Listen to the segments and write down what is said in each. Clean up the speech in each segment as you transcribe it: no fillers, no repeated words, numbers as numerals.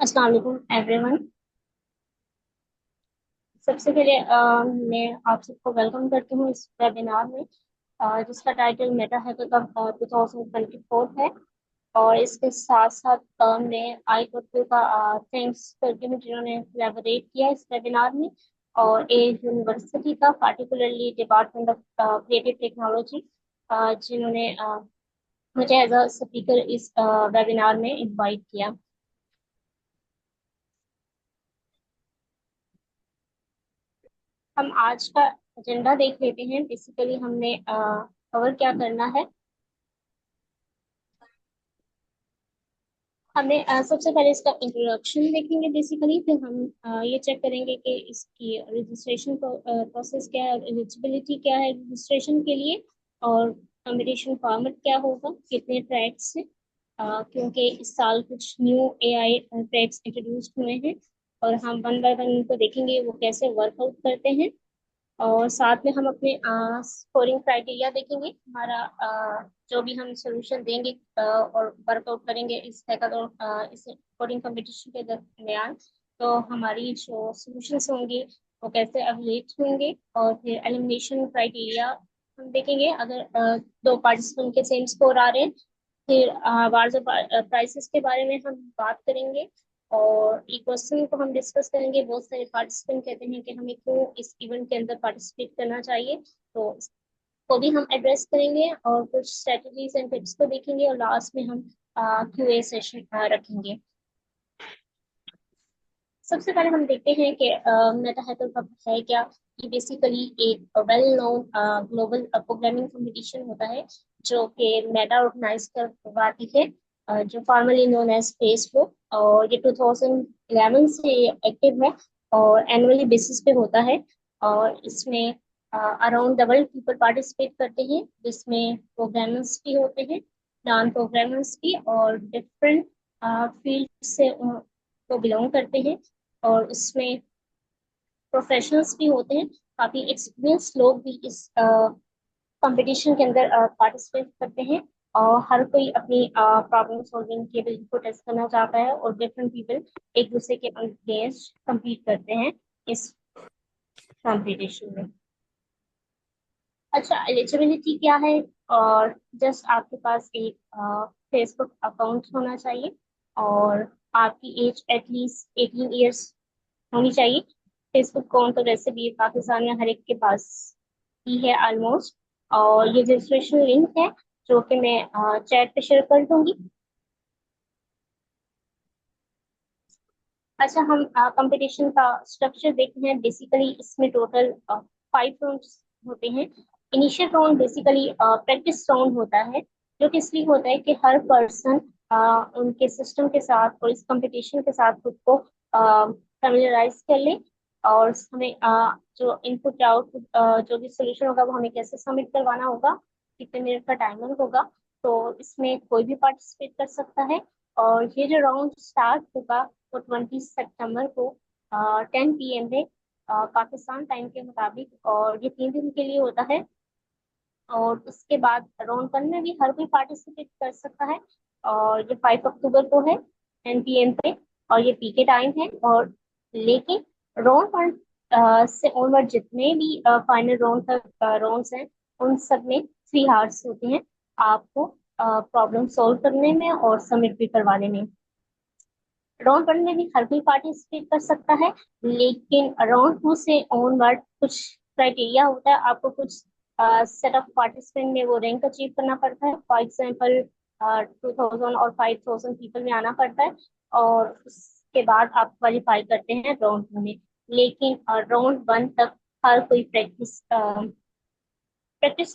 अस्सलाम वालेकुम एवरीवन। सबसे पहले मैं आप सबको वेलकम करती हूँ इस वेबिनार में, जिसका टाइटल मेटा हैकर कप 2024 है। और इसके साथ साथ मैं आई टोटल का थैंक्स करती हूँ जिन्होंने कोलैबोरेट किया इस वेबिनार में, और ए यूनिवर्सिटी का particularly department of creative technology, जिन्होंने मुझे एज अ स्पीकर इस वेबिनार में इनवाइट किया। हम आज का एजेंडा देख लेते हैं। बेसिकली हमने कवर क्या करना है। हमें सबसे पहले इसका इंट्रोडक्शन देखेंगे बेसिकली, फिर हम ये चेक करेंगे कि इसकी रजिस्ट्रेशन प्रोसेस क्या है, एलिजिबिलिटी क्या है रजिस्ट्रेशन के लिए, और कंपटीशन फॉर्मेट क्या होगा, कितने ट्रैक्स हैं, क्योंकि इस साल कुछ न्यू एआई ट्रैक्स इंट्रोड्यूस हुए हैं, और हम वन बाय वन उनको देखेंगे वो कैसे वर्कआउट करते हैं। और साथ में हम अपने स्कोरिंग क्राइटेरिया देखेंगे। हमारा जो भी हम सोल्यूशन देंगे और वर्कआउट करेंगे इस हैकाथॉन, इस कोडिंग कंपटीशन के दरमियान, तो हमारी जो सॉल्यूशंस होंगे वो कैसे एवलेट होंगे। और फिर एलिमिनेशन क्राइटेरिया हम देखेंगे। अगर दो पार्टिसिपेंट के सेम स्कोर आ रहे हैं, फिर अवार्ड्स और प्राइसेस के बारे में हम बात करेंगे। और एक क्वेश्चन को हम डिस्कस करेंगे। बहुत सारे पार्टिसिपेंट कहते हैं कि हमें क्यों इस इवेंट के अंदर पार्टिसिपेट करना चाहिए, तो इसको भी हम एड्रेस करेंगे, और कुछ स्ट्रेटजीज एंड टिप्स को देखेंगे, और लास्ट में हम क्यूए सेशन रखेंगे। सबसे पहले हम देखते हैं कि मेटा हैकर कप है क्या। ये बेसिकली एक well known global programming competition होता है, जो कि मेटा ऑर्गेनाइज करवाती है, जो फॉर्मली नोन एज फेसबुक। और ये 2011 से एक्टिव है, और एनुअली बेसिस पे होता है। और इसमें अराउंड डबल पीपल पार्टिसिपेट करते हैं, जिसमें प्रोग्रामर्स भी होते हैं, नॉन प्रोग्रामर्स भी, और डिफरेंट फील्ड से को बिलोंग करते हैं। और उसमें प्रोफेशनल्स भी होते हैं। काफी एक्सपीरियंस लोग भी इस कंपटीशन के अंदर पार्टिसिपेट करते हैं। और हर कोई अपनी प्रॉब्लम सॉल्विंग की एबिलिटी को टेस्ट करना चाहता है, और डिफरेंट पीपल एक दूसरे के अगेंस्ट compete करते हैं इस कंपटीशन में। अच्छा, एलिजिबिलिटी क्या है। और जस्ट आपके पास एक फेसबुक अकाउंट होना चाहिए, और आपकी एज एटलीस्ट 18 ईयर्स होनी चाहिए। फेसबुक अकाउंट तो वैसे भी पाकिस्तान में हर एक के पास ही है ऑलमोस्ट। और ये रजिस्ट्रेशन लिंक है, जो कि मैं चैट पे शेयर कर दूंगी। अच्छा, हम कंपटीशन का स्ट्रक्चर देखते हैं। बेसिकली इसमें टोटल 5 राउंड्स होते हैं। Initial round basically practice round होता है, जो कि इसलिए होता है कि हर पर्सन उनके सिस्टम के साथ और इस कंपटीशन के साथ खुद को फेमिलराइज कर ले। और हमें जो इनपुट आउटपुट जो भी सोल्यूशन होगा वो हमें कैसे सबमिट करवाना होगा, कितने मिनट का टाइमर होगा। तो इसमें कोई भी पार्टिसिपेट कर सकता है। और ये जो राउंड स्टार्ट होगा वो 20 सितंबर को 10 PM में, पाकिस्तान टाइम के मुताबिक, और ये 3 दिन के लिए होता है। और उसके बाद राउंड 1 में भी हर कोई पार्टिसिपेट कर सकता है, और ये 5 अक्टूबर को है 10 PM पे, और ये पीके टाइम है। और लेकिन राउंड 1 से ऑनवर्ड जितने भी फाइनल राउंड तक राउंड्स हैं, उन सब में 3 आवर्स होते हैं आपको प्रॉब्लम सॉल्व करने में और सबमिट भी करवाने में। राउंड 1 में भी हर कोई पार्टिसिपेट कर सकता है, लेकिन राउंड 2 से ऑनवर्ड कुछ क्राइटेरिया होता है। आपको कुछ सेट ऑफ पार्टिसिपेंट में वो रैंक अचीव करना पड़ता है। फॉर एग्जाम्पल 2000 और 5000 पीपल में आना पड़ता है, और उसके बाद आप क्वालिफाई करते हैं राउंड 2 में। लेकिन राउंड 1 तक हर कोई प्रैक्टिस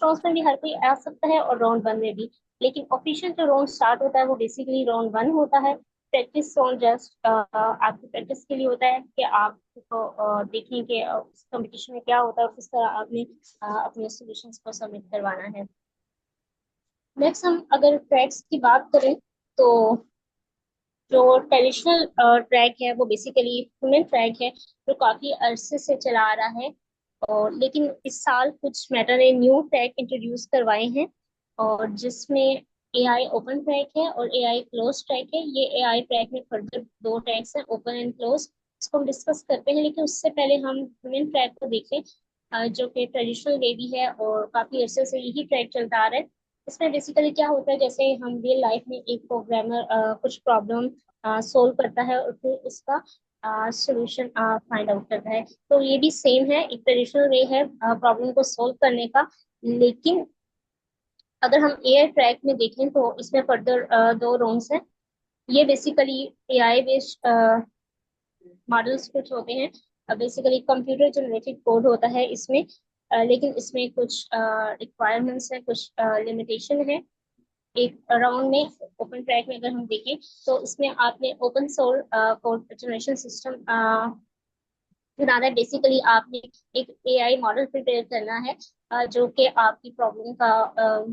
राउंड में भी हर कोई आ सकता है, और राउंड 1 में भी। लेकिन ऑफिशियल जो राउंड स्टार्ट होता है वो बेसिकली राउंड 1 होता है। प्रैक्टिस राउंड जस्ट आपकी प्रैक्टिस के लिए होता है कि आप देखें कि उस कंपटीशन में क्या होता है, और किस तरह आपने अपने सॉल्यूशंस को सबमिट करवाना है। नेक्स्ट, हम अगर ट्रैक्स की बात करें, तो जो ट्रेडिशनल ट्रैक है वो बेसिकली ह्यूमन ट्रैक है, जो काफी अरसे से चला आ रहा है। और लेकिन इस साल कुछ मेटा ने न्यू टैग इंट्रोड्यूस करवाए हैं, और जिसमें एआई ओपन ट्रैक है और एआई क्लोज ट्रैक है। ये एआई ट्रैक में फर्दर दो ट्रैक्स हैं, ओपन एंड क्लोज। इसको हम डिस्कस करते हैं, लेकिन उससे पहले हम ह्यूमन ट्रैक को देखें, जो कि ट्रेडिशनल वे भी है और काफी अरसे से यही ट्रैक चलता आ रहा है। इसमें बेसिकली क्या होता है, जैसे हम रियल लाइफ में एक प्रोग्रामर कुछ प्रॉब्लम सोल्व करता है और फिर उसका सॉल्यूशन फाइंड आउट करता है, तो ये भी सेम है, एक ट्रेडिशनल वे है प्रॉब्लम को सोल्व करने का। लेकिन अगर हम एआई ट्रैक में देखें तो इसमें फर्दर दो रोल्स हैं। ये बेसिकली एआई बेस्ड मॉडल्स कुछ होते हैं, बेसिकली कंप्यूटर जनरेटेड कोड होता है इसमें, लेकिन इसमें कुछ रिक्वायरमेंट्स है, कुछ लिमिटेशन है। एक राउंड में ओपन ट्रैक में अगर हम देखें तो इसमें आपने open source code generation system बनाना है। बेसिकली आपने एक एआई मॉडल प्रिपेयर करना है, जो कि आपकी प्रॉब्लम का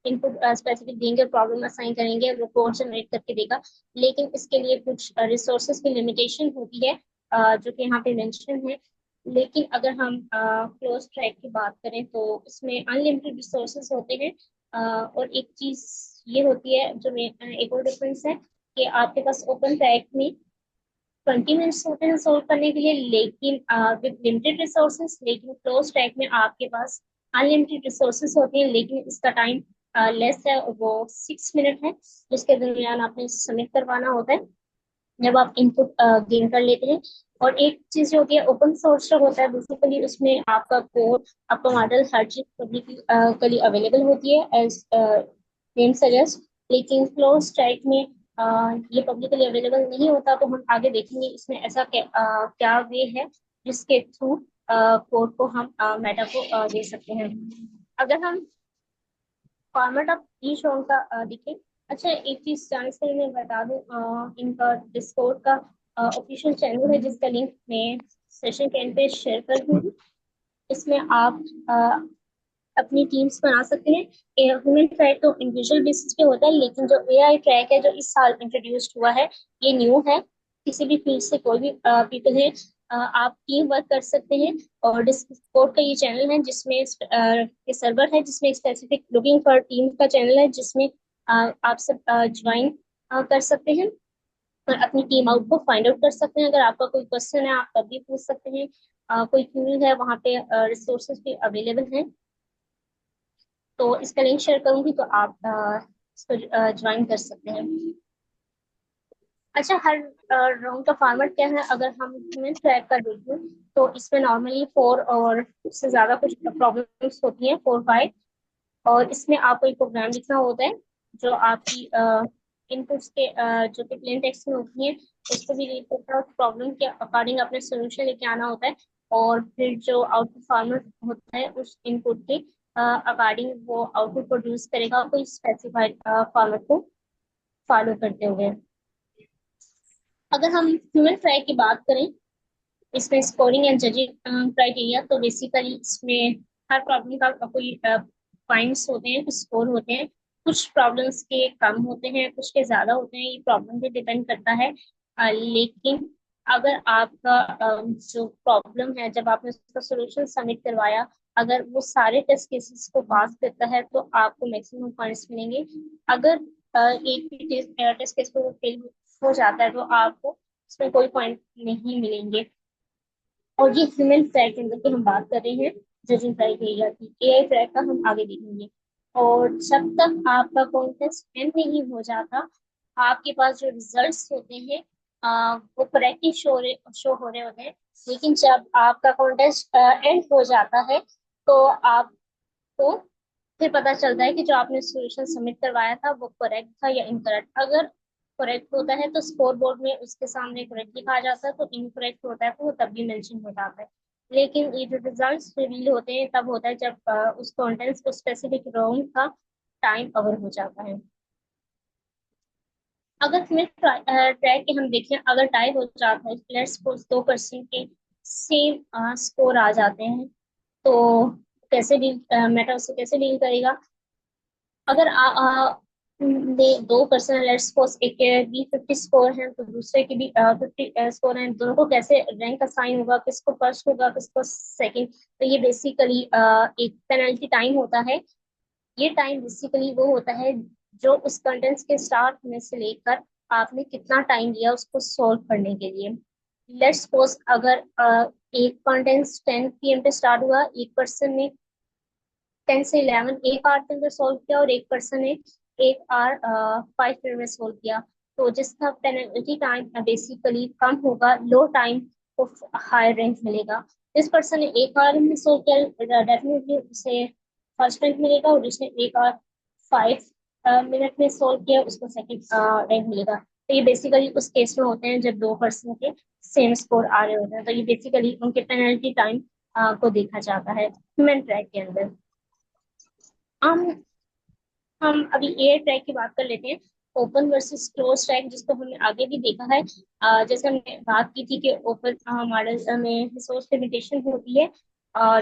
इनपुट स्पेसिफिक देंगे, प्रॉब्लम असाइन करेंगे, वो कोड जनरेट करके देगा। लेकिन इसके लिए कुछ रिसोर्सेज की लिमिटेशन होती है, जो कि यहाँ पे मेंशन है। लेकिन अगर हम क्लोज ट्रैक की बात करें तो इसमें अनलिमिटेड रिसोर्सेज होते हैं, और एक चीज ये होती है जो एक और डिफरेंस है कि आपके पास ओपन ट्रैक में 20 मिनट्स होते हैं सोल्व करने के लिए, लेकिन विद लिमिटेड रिसोर्सेज। लेकिन क्लोज ट्रैक में आपके पास अनलिमिटेड रिसोर्सेज होते हैं, लेकिन इसका टाइम लेस है, वो 6 मिनट है, जिसके दरमियान आपने सबमिट करवाना होता है जब आप इनपुट गेन कर लेते हैं। और एक चीज जो होती है ओपन सोर्स जो होता है, बेसिकली उसमें आपका कोड, आपका मॉडल, हर चीज पब्लिकली अवेलेबल होती है एज नेम सजेस्ट। लेकिन क्लोज टाइप में ये पब्लिकली अवेलेबल नहीं होता, तो हम आगे देखेंगे इसमें ऐसा क्या वे है जिसके थ्रू कोड को हम मेटा को दे सकते हैं। अगर हम फॉर्मेट ऑफ ईच रोल का देखें। अच्छा, एक चीज जानने से पहले मैं बता दूं, इनका डिस्कॉर्ड का ऑफिशियल चैनल है, जिसका लिंक मैं सेशन के एंड पे शेयर कर दूंगी। इसमें आप अपनी टीम्स बना सकते हैं। ह्यूमन ट्रैक तो इंडिविजुअल बेसिस पे होता है, लेकिन जो एआई ट्रैक है जो इस साल इंट्रोड्यूस्ड हुआ है, ये न्यू है। किसी भी फील्ड से कोई भी पीपल है, आप टीम वर्क कर सकते हैं। और डिस्कॉर्ड का ये चैनल है जिसमें ये सर्वर है जिसमें स्पेसिफिक लुकिंग फॉर टीम का चैनल है, जिसमें आप सब ज्वाइन कर सकते हैं और अपनी टीम आउट को फाइंड आउट कर सकते हैं। अगर आपका कोई क्वेश्चन है आप तब भी पूछ सकते हैं। कोई क्यूरी है, वहाँ पे रिसोर्सेज भी अवेलेबल हैं, तो इसका लिंक शेयर करूंगी, तो आप इसको ज्वाइन कर सकते हैं। अच्छा, हर राउंड का फॉर्मेट क्या है, अगर हम ह्यूमन ट्रैक का देखें तो इसमें नॉर्मली 4 और उससे ज्यादा कुछ प्रॉब्लम्स होती हैं, 4 5। और इसमें आपको एक प्रोग्राम लिखना होता है जो आपकी इनपुट्स के जो कि प्लेन टेक्स्ट में होती हैं, उसको भी रीड करता है, प्रॉब्लम के अकॉर्डिंग अपने सोल्यूशन लेके आना होता है। और फिर जो आउटपुट फॉर्मेट होता है उस इनपुट के अकॉर्डिंग वो आउटपुट प्रोड्यूस करेगा कोई स्पेसिफाइड फॉर्मेट को फॉलो करते हुए। अगर हम ह्यूमन ट्राई की बात करें, इसमें स्कोरिंग एंड जजिंग क्राइटेरिया, तो बेसिकली इसमें हर प्रॉब्लम का कोई पॉइंट्स होते हैं, कुछ स्कोर होते हैं। कुछ प्रॉब्लम्स के कम होते हैं, कुछ के ज्यादा होते हैं, ये प्रॉब्लम पे डिपेंड करता है। लेकिन अगर आपका जो प्रॉब्लम है, जब आपने उसका सोल्यूशन सबमिट करवाया, अगर वो सारे टेस्ट केसेस को पास करता है तो आपको मैक्सिमम पॉइंट्स मिलेंगे। अगर एक भी टेस्ट केस को फेल हो जाता है तो आपको उसमें कोई पॉइंट नहीं मिलेंगे। और ये ह्यूमन ट्रैक के अंदर की हम बात कर रहे हैं, जजिंग क्राइटेरिया की। एआई ट्रैक का हम आगे देखेंगे। और जब तक आपका कॉन्टेस्ट एंड नहीं हो जाता, आपके पास जो रिजल्ट्स होते हैं वो करेक्टली शो हो रहे होते हैं। लेकिन जब आपका कॉन्टेस्ट एंड हो जाता है तो आपको फिर पता चलता है कि जो आपने सोल्यूशन सबमिट करवाया था वो करेक्ट था या इनकरेक्ट। अगर करेक्ट होता है तो स्कोर बोर्ड में उसके सामने करेक्ट लिखा जाता है, तो इनकरेक्ट होता है तो वो तब भी मेंशन हो जाता है। लेकिन ये जो रिजल्ट्स रिवील होते हैं तब होता है जब उस कॉन्टेंट्स को स्पेसिफिक राउंड का टाइम कवर हो जाता है। अगर हमें ट्रैक के हम देखें, अगर टाई हो जाता है, लेट्स सपोज 2% के सेम स्कोर आ जाते हैं, तो कैसे डील मेटा उससे कैसे डील करेगा। अगर दे 2% लेट्स सपोज एक के भी 50 स्कोर है तो दूसरे के भी 50 स्कोर है, दोनों को कैसे रैंक असाइन होगा, किसको फर्स्ट होगा किसको सेकंड। तो ये बेसिकली एक पेनल्टी टाइम होता है। ये टाइम बेसिकली वो होता है जो उस कंटेंट्स के स्टार्ट होने से लेकर आपने कितना टाइम लिया उसको सॉल्व करने के लिए। लेट्स सपोज अगर एक कंटेंट्स 10 PM पे स्टार्ट हुआ, एक पर्सन ने 10 से 11 एक आवर के अंदर सोल्व किया, और एक पर्सन ने 1 आवर 5 मिनट में सोल्व किया। तो जिसका पेनल्टी टाइम बेसिकली कम होगा, लो टाइम को हायर रैंक मिलेगा। जिस पर्सन ने 1 आवर में सोल्व किया डेफिनेटली उसे फर्स्ट रैंक मिलेगा, और जिसने 1 आवर 5 मिनट में सोल्व किया उसको सेकंड रैंक मिलेगा। तो ये बेसिकली उस केस में होते हैं जब दो पर्सन के सेम स्कोर आ रहे होते हैं, तो ये बेसिकली उनके पेनल्टी टाइम को देखा जाता है ह्यूमन ट्रैक के अंदर। हम हम अभी एयर ट्रैक की बात कर लेते हैं। ओपन वर्सेस क्लोज ट्रैक, जिसको हमने आगे भी देखा है। जैसे हमने बात की थी कि ओपन मॉडल में रिसोर्स लिमिटेशन होती है,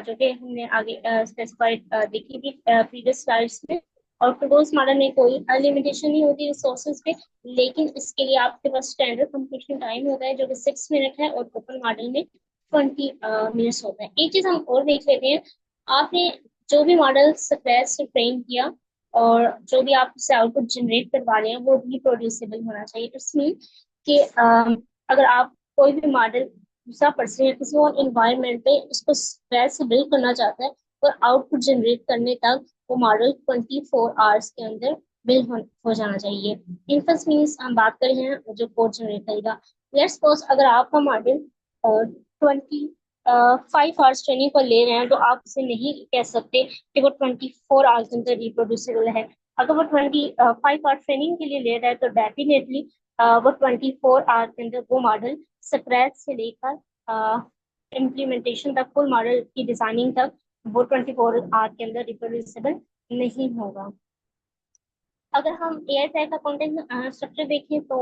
जो कि हमने आगे स्पेसिफाइड देखी थी प्रीवियस स्लाइड्स में। और क्लोज मॉडल में कोई लिमिटेशन नहीं होती रिसोर्सेज पे, लेकिन इसके लिए आपके पास स्टैंडर्ड कंप्लीशन टाइम होता है जो कि 6 मिनट है, और ओपन मॉडल में 20 मिनट्स होता है। एक चीज हम और देख लेते हैं। आपने जो भी मॉडल स्क्रैच से ट्रेन किया और जो भी आप उससे आउटपुट जनरेट करवा रहे हैं वो रिप्रोड्यूसिबल होना चाहिए। इट्स मीन कि अगर आप कोई भी मॉडल दूसरा पर्सन या किसी और इन्वायरमेंट पे उसको स्क्रैच से बिल्ड करना चाहता है, और आउटपुट जनरेट करने तक वो मॉडल 24 आवर्स के अंदर बिल्ड हो जाना चाहिए। इनफेंस मीन्स हम बात कर रहे हैं जो कोड जनरेट करेगा। लेट्स सपोज अगर आपका मॉडल 25 आवर्स ट्रेनिंग पर ले रहे हैं, तो आप उसे नहीं कह सकते कि वो 24 आवर्स के अंदर रिप्रोड्यूसिबल है। अगर वो 25 आवर ट्रेनिंग के लिए ले रहा है तो डेफिनेटली वो 24 आवर के अंदर वो मॉडल स्क्रैच से लेकर इम्प्लीमेंटेशन तक, फुल मॉडल की डिजाइनिंग तक, वो 24 आवर के अंदर रिप्रोड्यूसिबल नहीं होगा। अगर हम एआई ट्रैक का कंटेंट स्ट्रक्चर देखें तो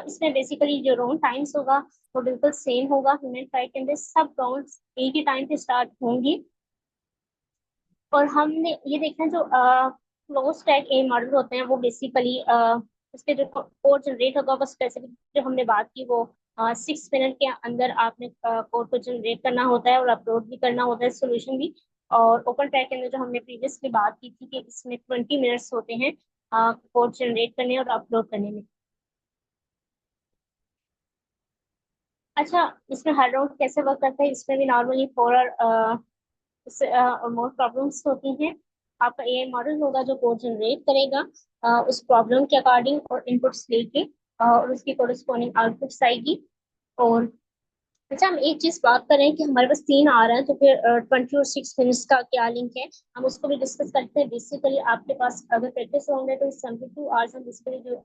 इसमें बेसिकली जो राउंड टाइम्स होगा वो बिल्कुल सेम होगा। ह्यूमन ट्रैक के अंदर सब राउंड्स एक ही टाइम पे स्टार्ट होंगी। और हमने ये देखा है जो क्लोज ट्रैक ए मॉडल होते हैं वो बेसिकली उसके जो कोड जनरेट होगा वो स्पेसिफिक जो हमने बात की वो 6 मिनट के अंदर आपने कोड को जनरेट करना होता है और अपलोड भी करना होता है सोल्यूशन भी। और ओपन ट्रैक के अंदर जो हमने प्रीवियसली बात की थी कि इसमें 20 मिनट्स होते हैं कोड जनरेट करने और अपलोड करने में। अच्छा, इसमें हर राउंड कैसे वर्क करता है? इसमें भी नॉर्मली 4 मोर प्रॉब्लम्स होती हैं। आपका एआई मॉडल होगा जो कोड जनरेट करेगा उस प्रॉब्लम के अकॉर्डिंग, और इनपुट्स लेके और उसकी कोरिस्पोंडिंग आउटपुट्स आएगी। और अच्छा, हम एक चीज बात करें कि हमारे पास 3 आ रहा है, तो फिर 20 और 6 मिनट्स का क्या लिंक है, हम उसको भी डिस्कस करते हैं। बेसिकली आपके पास अगर प्रैक्टिस राउंड है तो 72 आवर्स हम बेसिकली जो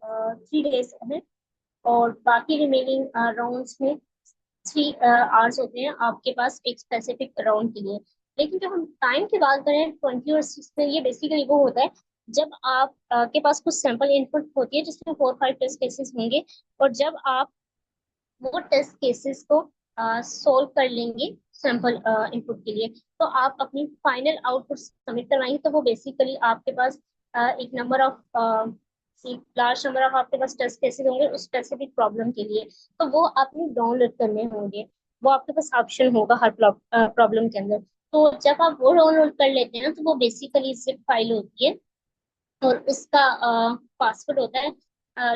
3 डेज है, और बाकी रिमेनिंग राउंड्स में 3 आवर्स होते हैं आपके पास एक स्पेसिफिक राउंड के लिए। लेकिन जब हम टाइम की बात करें 20 और 6 में, ये बेसिकली वो होता है जब आप के पास कुछ सैंपल इनपुट होती है जिसमें 4-5 टेस्ट केसेस होंगे, और जब आप वो टेस्ट केसेस को सोल्व कर लेंगे सैंपल इनपुट के लिए, तो आप अपनी फाइनल आउटपुट सबमिट करवाएंगे। तो वो बेसिकली आपके पास एक नंबर ऑफ एक लार्ज नंबर ऑफ आपके पास टेस्ट केसेस होंगे उस स्पेसिफिक प्रॉब्लम के लिए, तो वो आपने डाउनलोड करने होंगे। वो आपके पास ऑप्शन होगा हर प्रॉब्लम के अंदर। तो जब आप वो डाउनलोड कर लेते हैं तो वो बेसिकली जिप फाइल होती है, और उसका पासवर्ड होता है।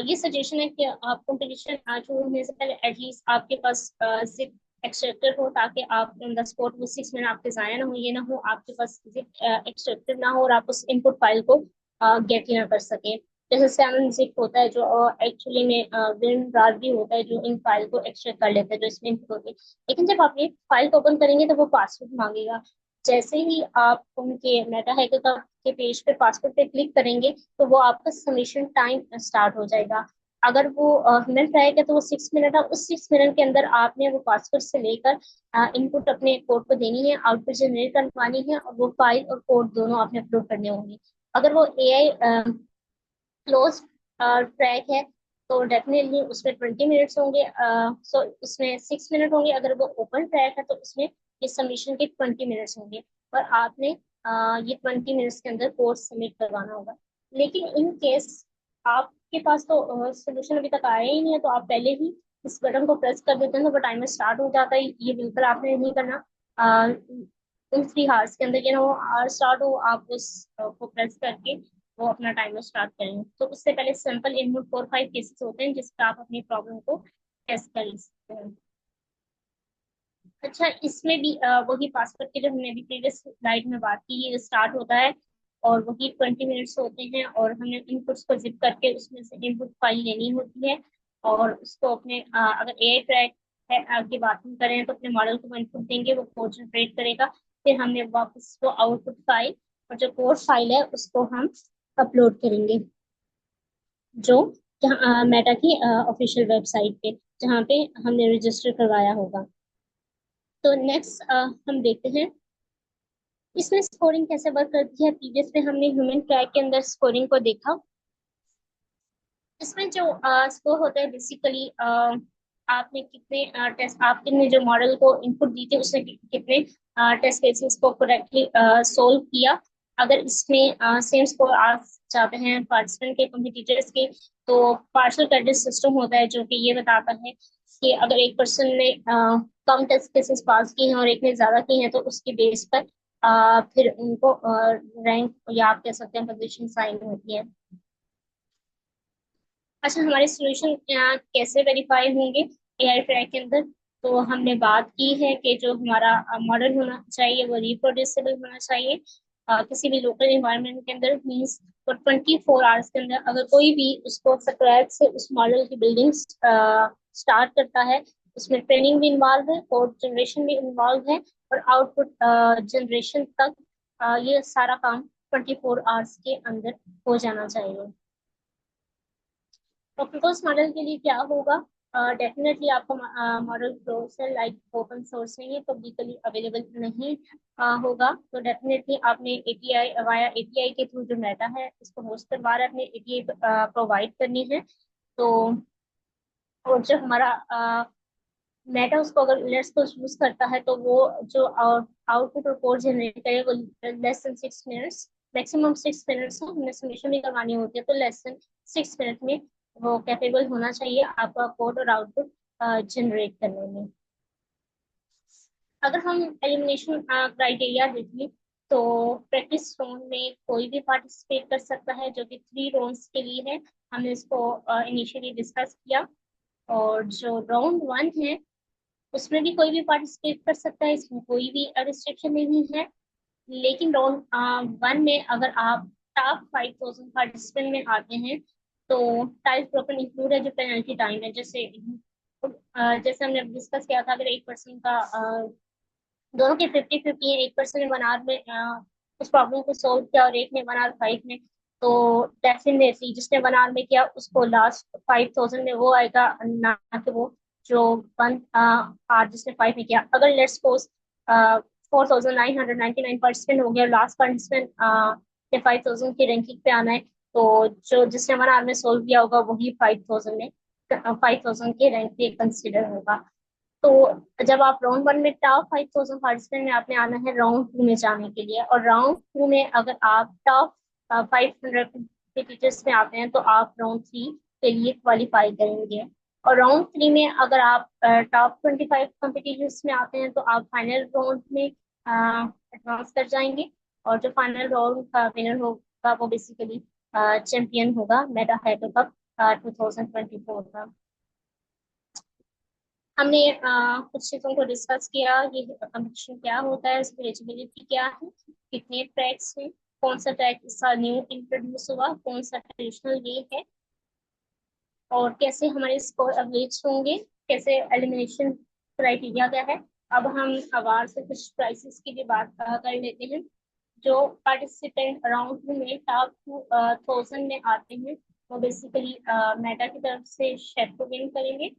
ये सजेशन है कि आप कंपटीशन शुरू होने से पहले एटलीस्ट आपके पास जिप एक्सट्रैक्टर हो, ताकि आप ऑन द स्पॉट वो 6 मिनट आपके जाया ना हो, ये ना हो आपके पास जिप एक्सट्रैक्टर ना हो और आप उस इनपुट फाइल को गेट ही ना कर सके। जैसे 7 जिप होता है जो एक्चुअली में विन रार भी होता है जो इन फाइल को एक्सट्रैक्ट कर लेता है जो इसमें इनपुट होती है। लेकिन जब आप ये फाइल को ओपन करेंगे तो वो पासवर्ड मांगेगा। जैसे ही आप उनके मेटा हैकर के पेज पे पासवर्ड पे क्लिक करेंगे तो वो आपका सबमिशन टाइम स्टार्ट हो जाएगा। अगर वो ह्यूमन ट्रायल है तो वो 6 मिनट है, उस 6 मिनट के अंदर आपने वो पासवर्ड से लेकर इनपुट अपने कोड को देनी है, आउटपुट जनरेट करवानी है, और वो फाइल और कोड दोनों आपने अपलोड करने होंगे। अगर वो एआई क्लोज ट्रैक है तो डेफिनेटली उसमें 20 मिनट्स होंगे, सो उसमें 6 मिनट होंगे। अगर वो ओपन ट्रैक है तो उसमें ये सबमिशन के 20 मिनट्स होंगे, और आपने ये 20 मिनट्स के अंदर कोड सबमिट करवाना होगा। लेकिन इन केस आपके पास तो सोल्यूशन अभी तक आया ही नहीं है, तो आप पहले ही इस बटन को प्रेस कर देते हैं तो वो टाइमर स्टार्ट हो जाता है। ये बिल्कुल आपने नहीं करना। उन 3 आवर्स के अंदर ये ना हो आवर स्टार्ट हो आप उस को प्रेस करके वो अपना टाइमर स्टार्ट करें। तो उससे पहले सिंपल इनपुट 4-5 केसेस होते हैं जिसपे आप अपनी प्रॉब्लम को टेस्ट कर सकते हैं। अच्छा, इसमें भी वही पासवर्ड की जो हमने अभी प्रीवियस स्लाइड में बात की, ये स्टार्ट होता है और वही 20 मिनट्स होते हैं, और हमें इनपुट्स को जिप करके उसमें से इनपुट फाइल लेनी होती है और उसको अपने अगर एआई ट्रैक है की बात हम करें तो अपने मॉडल को इनपुट देंगे, वो कोड जनरेट करेगा। फिर हमने वापस वो आउटपुट फाइल और जो कोड फाइल है उसको हम अपलोड करेंगे, जो जहाँ मेटा की ऑफिशियल वेबसाइट पे, जहाँ पे हमने रजिस्टर करवाया होगा। तो नेक्स्ट हम देखते हैं इसमें स्कोरिंग कैसे वर्क करती है। प्रीवियस में हमने ह्यूमन ट्रैक के अंदर स्कोरिंग को देखा। इसमें जो स्कोर होता है बेसिकली आपने कितने टेस्ट, आपने जो मॉडल को इनपुट दी थी उसने कितने टेस्ट केसेस को करेक्टली सोल्व किया। अगर इसमें सेम स्कोर आ जाते हैं पार्टिसिपेंट के, कॉम्पिटिटर्स के, तो पार्शियल क्रेडिट सिस्टम होता है जो कि ये बताता है कि अगर एक पर्सन ने कम टेस्ट केसेस पास किए हैं और एक ने ज्यादा किए हैं तो उसके बेस पर फिर उनको रैंक या आप कह सकते हैं पोजीशन साइन होती है। अच्छा, हमारे सॉल्यूशन कैसे वेरीफाई होंगे एआई ट्रैक के अंदर। तो हमने बात की है कि जो हमारा मॉडल होना चाहिए वो रिप्रोड्यूसिबल होना चाहिए किसी भी लोकल एनवायरनमेंट के अंदर। मीन्स तो 24 आवर्स के अंदर अगर कोई भी उसको स्क्रैच से उस मॉडल की बिल्डिंग स्टार्ट करता है, उसमें ट्रेनिंग भी इन्वॉल्व है, कोड जनरेशन भी इन्वॉल्व है, और आउटपुट जनरेशन तक ये सारा काम 24 आवर्स के अंदर हो जाना चाहिए। ओपन सोर्स मॉडल के लिए क्या होगा, डेफिनेटली आपका मॉडल क्लोज है, लाइक ओपन सोर्स है, ये पब्लिकली अवेलेबल नहीं होगा। तो डेफिनेटली आपने एपीआई वाया एपीआई के थ्रू जो मेटा है इसको होस्ट करवा रहा है, अपने एपीआई प्रोवाइड करनी है। तो और जो हमारा मेटा उसको अगर लेट्स को यूज करता है तो वो जो आउटपुट और कोड जनरेट करेगा वो less than 6 minutes, maximum 6 minutes है। हमें सबमिशन भी करवानी होती है तो लेस देन 6 मिनट में वो कैपेबल होना चाहिए आपका कोड और आउटपुट जनरेट करने में। अगर हम एलिमिनेशन क्राइटेरिया देखें तो प्रैक्टिस राउंड में कोई भी पार्टिसिपेट कर सकता है, जो कि 3 राउंड्स के लिए है। हमने इसको इनिशियली डिस्कस किया। और जो राउंड 1 है उसमें भी कोई भी पार्टिसिपेट कर सकता है, इसमें कोई भी रिस्ट्रिक्शन नहीं है। लेकिन राउंड 1 में अगर आप टॉप 5,000 पार्टिसिपेंट में आते हैं तो टाइप प्रॉपर इंक्लूड है, जो पेनल्टी टाइम है। जैसे हमने डिस्कस किया था, अगर एक पर्सन का दोनों के 50-50 है, एक पर्सन ने 1 आवर में उस प्रॉब्लम को सोल्व किया और एक ने 1 आवर 5 में, तो डेफिनेटली जिसने 1 आवर में किया उसको लास्ट 5,000 में वो आएगा, ना कि वो जो 1 आवर जिसने 5 में किया। अगर लेट्स सपोज 4,999 पार्टिसिपेंट हो गया, लास्ट पार्टिसिपेंट के 5,000 की रैंकिंग पे आना है, तो जो जिसने 1 आवर में सोल्व किया होगा वही 5,000 के रैंक पे कंसिडर होगा। तो जब आप राउंड 1 में टॉप 5,000 पार्टिसिपेंट में आपने आना है राउंड 2 में जाने के लिए, और राउंड 2 में अगर आप टॉप 500 टीचर्स में आते हैं तो आप राउंड 3 के लिए क्वालिफाई करेंगे। और राउंड 3 में अगर आप टॉप 25 कॉम्पिटिटर्स में आते हैं तो आप फाइनल राउंड में एडवांस कर जाएंगे। और जो फाइनल राउंड का विनर होगा वो बेसिकली चैंपियन होगा मेटा हैकर कप 2024 का। हमने कुछ चीजों को डिस्कस किया, ये कंपटीशन क्या होता है, इसकी एलिजिबिलिटी क्या है, कितने ट्रैक्स हैं, कौन सा ट्रैक इस साल न्यू इंट्रोड्यूस हुआ, कौन सा ट्रेडिशनल वे है, और कैसे हमारे स्कोर अवेज होंगे, कैसे एलिमिनेशन क्राइटेरिया क्या है। अब हम अवार्ड से कुछ प्राइसेस की भी बात कर लेते हैं। जो पार्टिसिपेंट राउंड में टॉप 2,000 में आते हैं वो बेसिकली मेटा की तरफ से शेफ को विन करेंगे।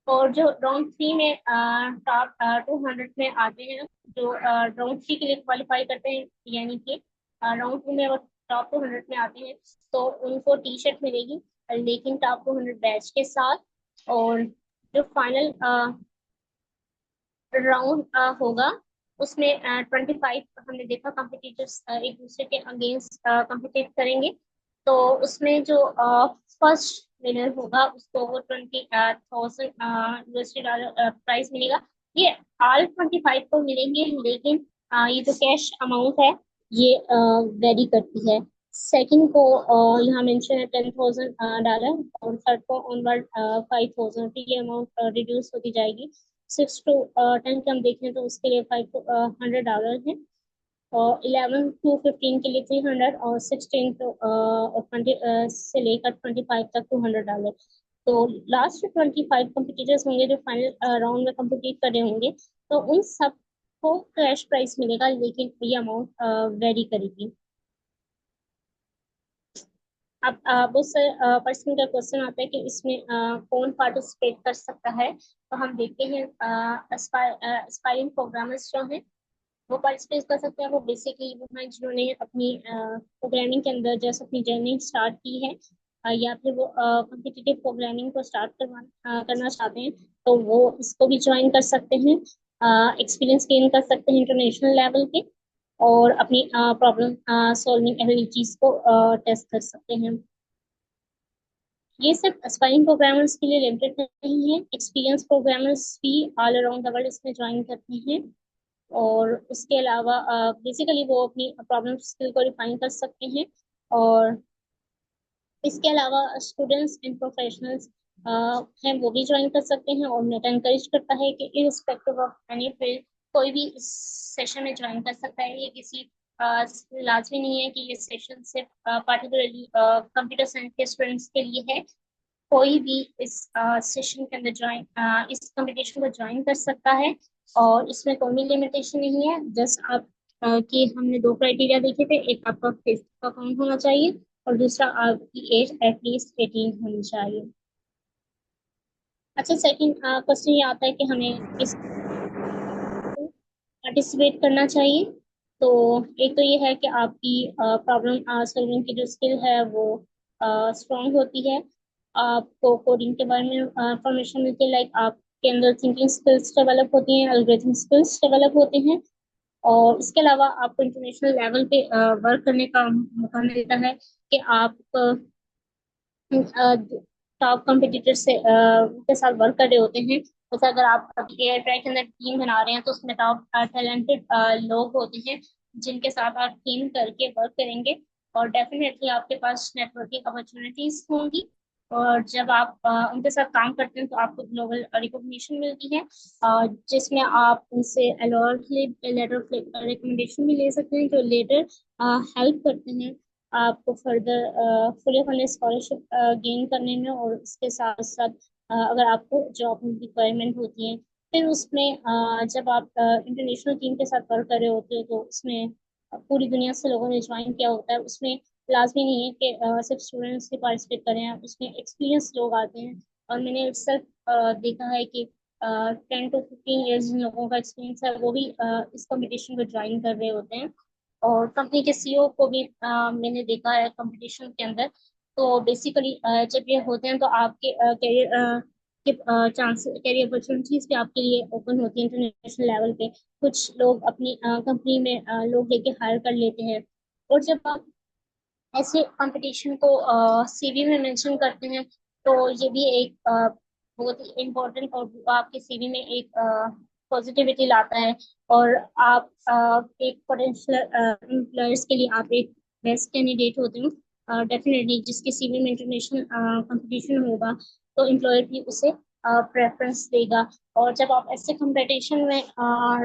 और जो राउंड 3 में टॉप 200 में आते हैं, जो राउंड 3 के लिए क्वालिफाई करते हैं, यानी कि राउंड 2 में वो टॉप 200 में आते हैं तो उनको टी शर्ट मिलेगी, लेकिन टॉप 200 बैच के साथ। और जो फाइनल राउंड होगा उसमें 25 हमने देखा कंपिटिटर्स एक दूसरे के अगेंस्ट compete करेंगे। तो उसमें जो फर्स्ट विनर होगा उसको वो 20,000 USD प्राइस मिलेगा। ये ऑल 25 को मिलेंगे, लेकिन ये जो कैश अमाउंट है ये वेरी करती है। सेकंड को यहाँ मेंशन है $10,000, और थर्ड को ऑनवर्ड 5,000। ये अमाउंट रिड्यूस होती जाएगी। 6 to 10 का हम देखें तो उसके लिए $500 है, और 11 to 15 के लिए 300, और 16 to 20 से लेकर 25 तक $200। तो लास्ट 25 कंपिटिटर्स होंगे जो फाइनल राउंड में कम्पिटिट कर रहे होंगे, तो उन सबको क्रैश प्राइस मिलेगा, लेकिन ये अमाउंट वेरी करेगी। अब उस पर्सन का क्वेश्चन आता है कि इसमें कौन पार्टिसिपेट कर सकता है। तो हम देखते हैं एस्पायरिंग प्रोग्रामर्स जो हैं वो पार्टिसिपेट कर सकते हैं। वो बेसिकली वो हैं जिन्होंने अपनी प्रोग्रामिंग के अंदर जैसे अपनी जर्नी स्टार्ट की है, या फिर वो कम्पिटिटिव प्रोग्रामिंग को स्टार्ट करना चाहते हैं, तो वो इसको भी ज्वाइन कर सकते हैं। एक्सपीरियंस गेन कर सकते हैं इंटरनेशनल लेवल पे, और अपनी प्रॉब्लम सॉल्विंग एबिलिटीज को टेस्ट कर सकते हैं। ये सिर्फ एस्पायरिंग प्रोग्रामर्स के लिए लिमिटेड नहीं है, एक्सपीरियंस प्रोग्रामर्स भी ऑल अराउंड द वर्ल्ड इसमें ज्वाइन करते हैं। और उसके अलावा बेसिकली वो अपनी प्रॉब्लम स्किल को रिफाइन कर सकते हैं। और इसके अलावा स्टूडेंट्स एंड प्रोफेशनल्स हैं वो भी ज्वाइन कर सकते हैं, और नेट एनकरेज करता है कि इरिस्पेक्टिव ऑफ एनी फील्ड कोई भी इस सेशन में ज्वाइन कर सकता है। ये किसी लाजमी नहीं है कि ये सेशन सिर्फ पार्टिकुलरली कंप्यूटर साइंस के स्टूडेंट्स के लिए है। कोई भी इस सेशन के अंदर ज्वाइन इस कंपटीशन को ज्वाइन कर सकता है, और इसमें कोई लिमिटेशन नहीं है। जस्ट आप कि हमने दो क्राइटेरिया देखे थे, एक आपका फेसबुक अकाउंट होना चाहिए, और दूसरा आपकी एज एटलीस्ट 18 होनी चाहिए। अच्छा, सेकंड क्वेश्चन ये आता है कि हमें इस पार्टिसिपेट करना चाहिए। तो एक तो ये है कि आपकी प्रॉब्लम सॉल्विंग की जो स्किल है वो स्ट्रांग होती है। आपको कोडिंग के बारे में इंफॉर्मेशन मिलती है, लाइक आपके अंदर थिंकिंग स्किल्स डेवलप होती हैं, एल्गोरिथम स्किल्स डेवलप होते हैं। और इसके अलावा आपको इंटरनेशनल लेवल पे वर्क करने का मौका मिलता है कि आप टॉप कंपटीटर से के साथ वर्क कर रहे होते हैं। जैसे अगर आप एयर ट्रैक के अंदर टीम बना रहे हैं, तो उसमें टॉप टैलेंटेड लोग होते हैं जिनके साथ आप टीम करके वर्क करेंगे, और डेफिनेटली आपके पास नेटवर्किंग अपॉर्चुनिटीज होंगी। और जब आप उनके साथ काम करते हैं तो आपको ग्लोबल रिकॉग्निशन मिलती है, जिसमें आप उनसे अलॉट लेटर रिकमेंडेशन भी ले सकते हैं, जो लेटर हेल्प करते हैं आपको further fully funded scholarship gain करने में। और इसके साथ साथ अगर आपको जॉब रिक्वायरमेंट होती है, फिर उसमें जब आप इंटरनेशनल टीम के साथ वर्क कर रहे होते हो, तो उसमें पूरी दुनिया से लोगों ने ज्वाइन किया होता है। उसमें लाजमी नहीं है कि सिर्फ स्टूडेंट्स ही पार्टिसिपेट करें, उसमें एक्सपीरियंस लोग आते हैं। और मैंने सिर्फ देखा है कि 10 to 15 ईयर्स जिन लोगों का एक्सपीरियंस है वो भी इस कंपटीशन को ज्वाइन कर रहे होते हैं। और कंपनी के सीईओ को भी मैंने देखा है कंपटीशन के अंदर। तो बेसिकली जब ये होते हैं तो आपके करियर के चांस करियर अपॉर्चुनिटीज भी आपके लिए ओपन होती है इंटरनेशनल लेवल पे। कुछ लोग अपनी कंपनी में लोग लेके हायर कर लेते हैं। और जब आप ऐसे कंपटीशन को सीवी में मेंशन करते हैं, तो ये भी एक बहुत ही इम्पोर्टेंट, और वो आपके सीवी में एक पॉजिटिविटी लाता है। और आप एक पोटेंशियल एम्प्लॉयर्स के लिए आप एक बेस्ट कैंडिडेट होते हो। डेफिनेटली जिसके सीवी में इंटरनेशनल कंपटीशन होगा, तो एम्प्लॉयर भी उसे प्रेफरेंस देगा। और जब आप ऐसे कंपटीशन में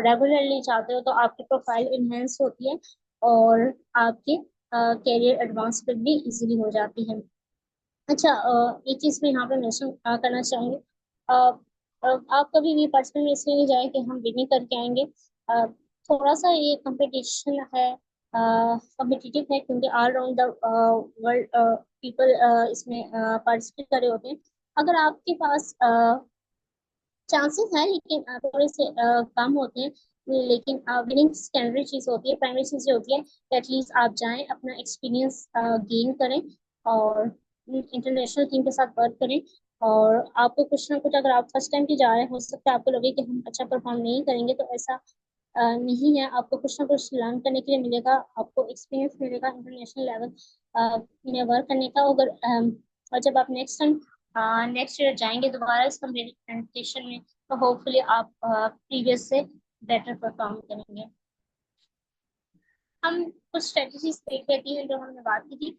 रेगुलरली जाते हो, तो आपकी प्रोफाइल इन्हेंस होती है, और आपकी कैरियर एडवांसमेंट भी इजीली हो जाती है। अच्छा, एक चीज मैं यहाँ पे मेंशन करना चाहूंगी। अ, आप कभी भी पर्सनल में इसलिए नहीं जाए कि हम विनिंग करके आएंगे। अ, थोड़ा सा ये कंपटीशन है, कम्पिटिटिव है, क्योंकि all around the world people इसमें पार्टिसिपेट कर रहे होते हैं। अगर आपके पास चांसेस है, लेकिन थोड़े से कम होते हैं। लेकिन विनिंग सेकेंडरी चीज होती है, प्राइमरी चीज ये होती है कि एटलीस्ट आप जाएं, अपना एक्सपीरियंस गेन करें, और इंटरनेशनल टीम के साथ वर्क करें। और आपको कुछ ना कुछ, अगर आप फर्स्ट टाइम भी जा रहे हैं, हो सकता है आपको लगे कि हम अच्छा परफॉर्म नहीं करेंगे, तो ऐसा नहीं है। आपको कुछ ना कुछ लर्न करने के लिए मिलेगा, आपको एक्सपीरियंस मिलेगा इंटरनेशनल लेवल में वर्क करने का। अगर और जब आप नेक्स्ट ईयर जाएंगे दोबारा इस कंपटीशन में, तो होपफुली आप प्रीवियस से बेटर परफॉर्म करेंगे। हम कुछ स्ट्रेटजीज देख लेते हैं जो हमने बात की थी।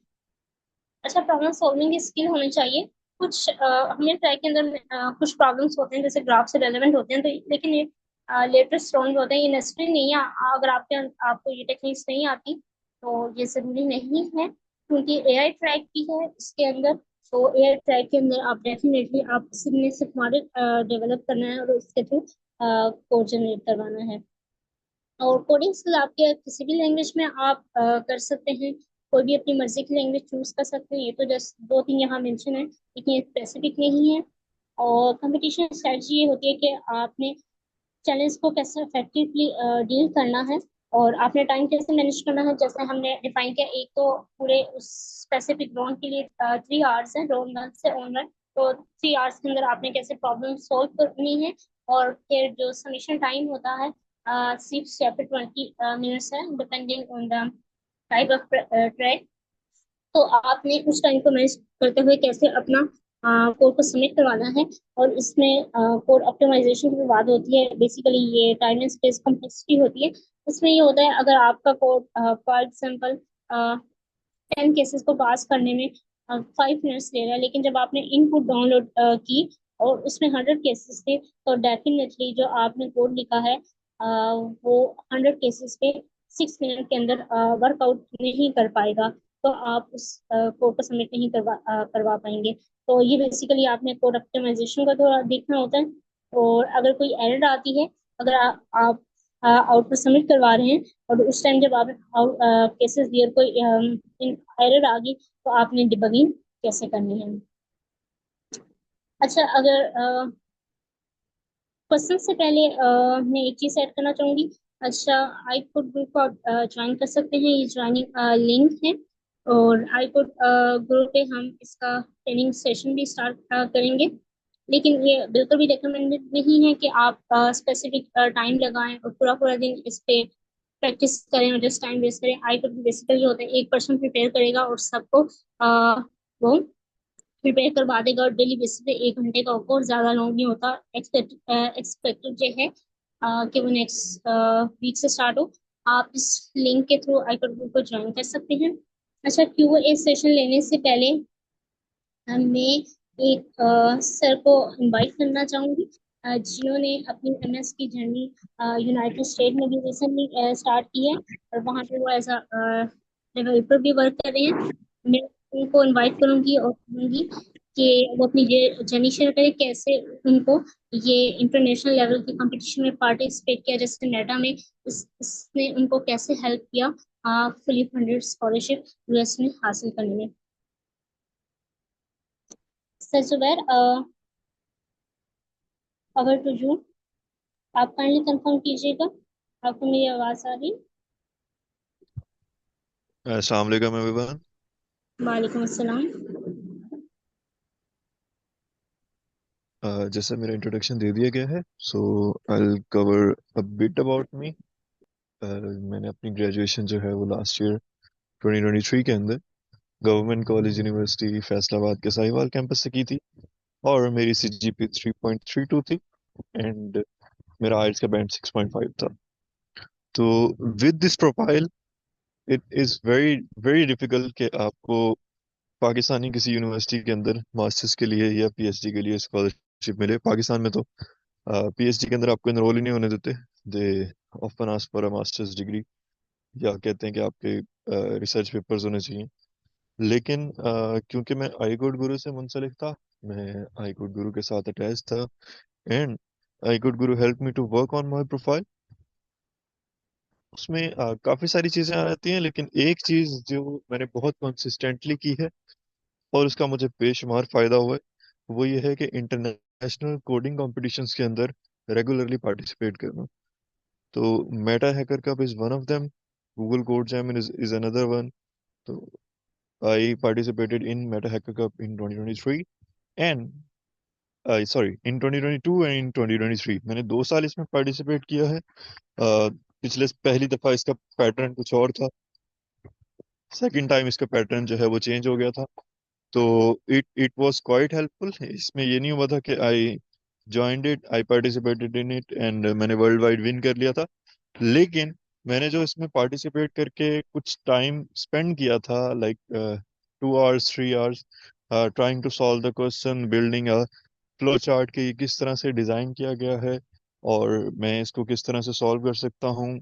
अच्छा, प्रॉब्लम सॉल्विंग की स्किल होनी चाहिए। कुछ हमें ट्रैक के अंदर कुछ प्रॉब्लम्स होते हैं जैसे ग्राफ से रेलेवेंट होते हैं, तो लेकिन ये लेटेस्ट रॉन्ग होते हैं, ये नेसेसरी नहीं है। अगर आपको ये टेक्निक्स नहीं आती तो ये जरूरी नहीं है, क्योंकि एआई ट्रैक भी है इसके अंदर। तो एआई ट्रैक के अंदर आप डेफिनेटली आप सिर्फ मॉडल डेवलप करना है और उसके थ्रू कोड जनरेट करवाना है। और कोडिंग स्किल आपके किसी भी लैंग्वेज में आप कर सकते हैं। कोई भी अपनी मर्जी की लैंग्वेज चूज कर सकते हैं। ये तो जस्ट दो तीन यहाँ मेंशन है, लेकिन ये स्पेसिफिक नहीं है। और कंपटीशन स्ट्रेटजी ये होती है कि आपने चैलेंज को कैसे इफेक्टिवली डील करना है, और आपने टाइम कैसे मैनेज करना है। जैसे हमने डिफाइन किया, एक तो पूरे उस स्पेसिफिक राउंड के लिए 3 आवर्स है, राउंड वन से ऑन रन। तो 3 आवर्स के अंदर आपने कैसे प्रॉब्लम सॉल्व करनी है। और फिर जो सबमिशन टाइम होता है 6 या फिर 20 मिनट्स है, depending on the type of track. तो आपने उस टाइम को मैनेज करते हुए कैसे अपना कोड को सबमिट करवाना है। और इसमें कोड ऑप्टिमाइजेशन की बात होती है। बेसिकली ये टाइम एंड स्पेस कॉम्प्लेक्सिटी होती है। उसमें ये होता है, अगर आपका कोड फॉर एग्जाम्पल 10 केसेस को पास करने में 5 मिनट्स ले रहा है, लेकिन जब आपने इनपुट डाउनलोड की और उसमें 100 केसेस थे, तो डेफिनेटली जो आपने कोड लिखा है वो 100 केसेस पे 6 मिनट के अंदर वर्कआउट नहीं कर पाएगा। तो आप उस कोड को सबमिट नहीं करवा पाएंगे। तो ये बेसिकली आपने कोड ऑप्टिमाइजेशन का थोड़ा देखना होता है। और अगर कोई एरर आती है, अगर आप आउटपुट सबमिट करवा रहे हैं और उस टाइम जब आप केसेस दिए, कोई एरर आ गई, तो आपने डिबगिंग कैसे करनी है। अच्छा, अगर क्वेश्चन से पहले मैं एक चीज ऐड करना चाहूंगी। अच्छा, आई कोड ग्रुप आप ज्वाइन कर सकते हैं, ये ज्वाइनिंग लिंक है। और आई कोड ग्रुप पे हम इसका ट्रेनिंग सेशन भी स्टार्ट करेंगे। लेकिन ये बिल्कुल भी रिकमेंडेड नहीं है कि आप स्पेसिफिक टाइम लगाएं और पूरा पूरा दिन इस पे प्रैक्टिस करें और जस्ट टाइम वेस्ट करें। आई कोड बेसिकली होता है, एक पर्सन प्रिपेयर करेगा और सबको वो प्रिपेयर करवा देगा, और डेली बेसिस पे 1 घंटे का होगा और ज्यादा लॉन्ग नहीं होता। एक्सपेक्टेड जो है कि वो नेक्स्ट वीक से स्टार्ट हो। आप इस लिंक के थ्रू आई ग्रुप को ज्वाइन कर सकते हैं। अच्छा, क्यूए सेशन लेने से पहले मैं एक सर को इनवाइट करना चाहूंगी, जिन्होंने अपनी एमएस की जर्नी यूनाइटेड स्टेट में भी रिसेंटली स्टार्ट की है, और वहाँ पे वो एज अ डेवलपर भी वर्क कर रहे हैं। मैं उनको इनवाइट करूंगी और कहूंगी कि वो अपनी ये जर्नी शेयर करें, कैसे उनको ये इंटरनेशनल लेवल के कंपटीशन में पार्टिसिपेट किया, जैसे नेटा में इसने उनको कैसे हेल्प किया फुली फंडेड स्कॉलरशिप यूएस में हासिल करने में। सर जुबैर, अगर टू यू, आप काइंडली कंफर्म कीजिएगा, आपको मेरी आवाज आ रही। अस्सलाम वालेकुम एवरीवन। वालेकुम अस्सलाम। जैसे मेरा इंट्रोडक्शन दे दिया गया है, so I will cover a bit about me. मैंने अपनी ग्रेजुएशन जो है वो लास्ट ईयर 2023 के अंदर गवर्नमेंट कॉलेज यूनिवर्सिटी फैसलाबाद के साहिवाल कैंपस से की थी। और मेरी सीजीपी 3.32 थी। एंड मेरा आइल्स का बैंड 6.5 था। तो with this profile it is very very difficult कि आपको पाकिस्तानी किसी यूनिवर्सिटी के अंदर मास्टर्स के लिए या पीएचडी के लिए स्कॉलरशिप मिले। पाकिस्तान में तो पीएचडी के अंदर आपको एनरोल ही नहीं होने देते। They often ask for a masters degree, या कहते हैं कि आपके रिसर्च पेपर्स होने चाहिए। लेकिन क्योंकि मैं आई गुड गुरु से मुंसलिक था, मैं आई गुड गुरु के साथ अटैच था। And I good guru help me to work on my profile. उसमें काफ़ी सारी चीज़ें आ जाती हैं, लेकिन एक चीज़ जो मैंने बहुत कंसिस्टेंटली की है और उसका मुझे बेशुमार फ़ायदा हुआ है, वो ये है कि इंटरनेशनल कोडिंग कॉम्पिटिशन्स के अंदर रेगुलरली पार्टिसिपेट करना। तो Meta Hacker Cup is one of them. Google Code Jam is another one. तो I participated in Meta Hacker Cup in 2023 and sorry in 2022 and in 2023। मैंने 2 साल इसमें पार्टिसिपेट किया है। पिछले पहली दफ़ा इसका पैटर्न कुछ और था। सेकंड टाइम इसका पैटर्न जो है वो चेंज हो गया था। तो it it was quite helpful. इसमें ये नहीं हुआ था कि आई joined it, I participated in it and मैंने वर्ल्ड वाइड विन कर लिया था। लेकिन मैंने जो इसमें पार्टिसिपेट करके कुछ टाइम स्पेंड किया था, like 2 hours 3 hours, trying to solve the question, building a flow chart कि ये किस तरह से डिज़ाइन किया गया है और मैं इसको किस तरह से सॉल्व कर सकता हूँ,